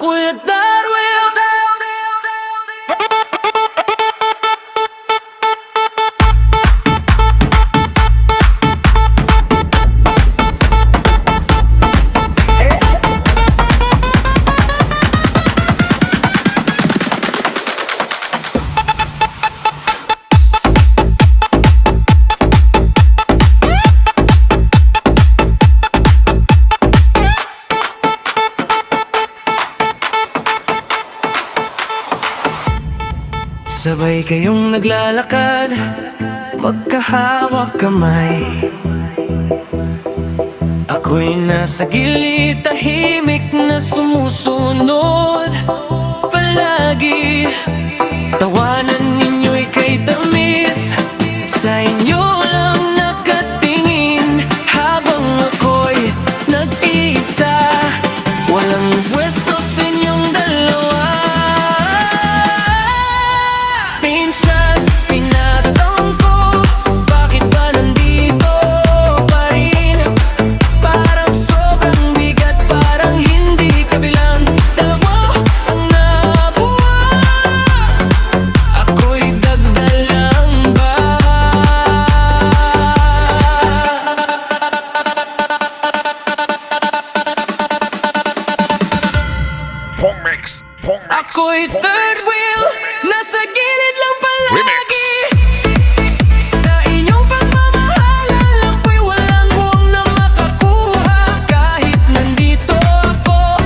Ako'y nagdarwil. Sabay kayong naglalakad, magkahawak kamay. Ako'y nasa gilid, tahimik na sumusunod palagi. Tawanan ninyo'y kay tamis, sa inyo lang nakatingin. Habang ako'y nag-iisa, walang pwesto sa inyong dalawa. Minsan pinatanong ko, bakit ba nandito pa rin? Parang sobrang bigat, parang hindi kabilang. Dalawa ang nabuo, ako'y dagdalang ba? Ako'y third wheel, nasa gilid lang palagi. Sa inyong pagmamahalan lang po'y walang buwang na makakuha. Kahit nandito ako,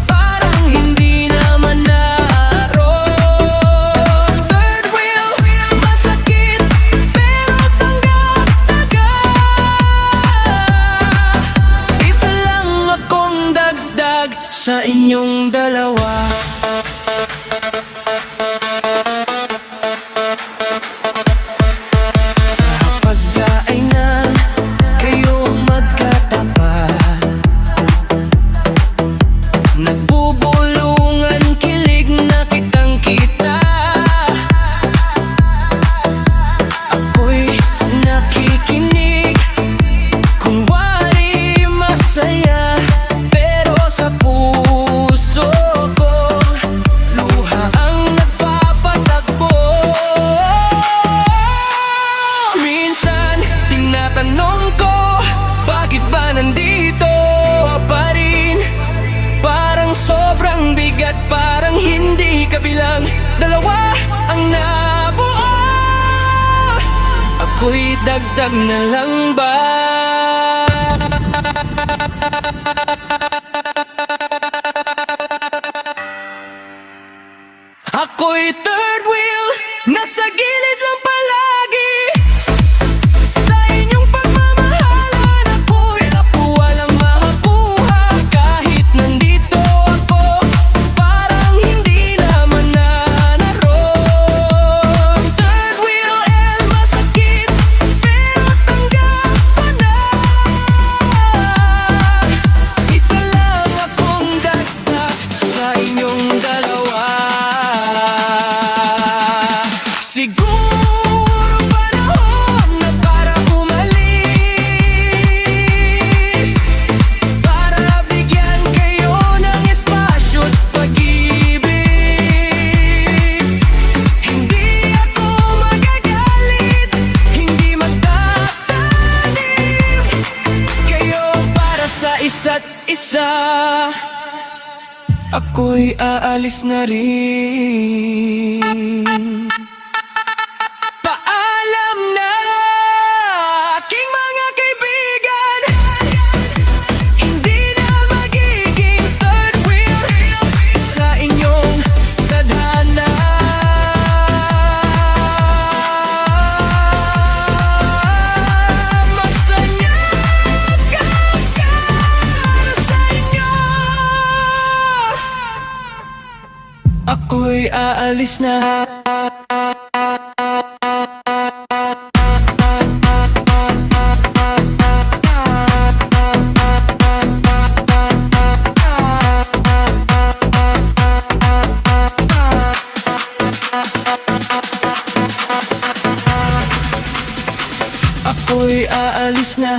parang hindi naman naroon. Third wheel, masakit pero tanggap-tanggap. Isa lang akong dagdag sa inyong dalawa. Nagbubulungan, kilig na kitang-kita. Ako'y nakikinig, kung wari masaya. Pero sa puso ko, luha ang nagpapatakbo. Minsan tinatanong ko, bakit ba nandito pa rin? Parang sobrang bigat, parang hindi kabilang. Dalawa ang nabuo, ako'y dagdag na lang ba? Ako'y third wheel, nasa gilid lang palagi. Sa inyong pagmamahalan, ako'y walang makakuha. Kahit nandito ako, parang hindi naman naroon. Third wheel and masakit, pero tanggap ko na. Isa lang akong dagdag sa inyong dalawa. Siguro panahon na para umalis, para bigyan kayo ng espasyo't pag-ibig. Hindi ako magagalit, hindi magtatanim. Kayo para sa isa't isa, ako'y aalis na rin. Paalam na, aking mga kaibigan. Hindi na magiging third wheel sa inyong tadhana. Masaya ka sa inyo, ako'y aalis na. Ako'y aalis na.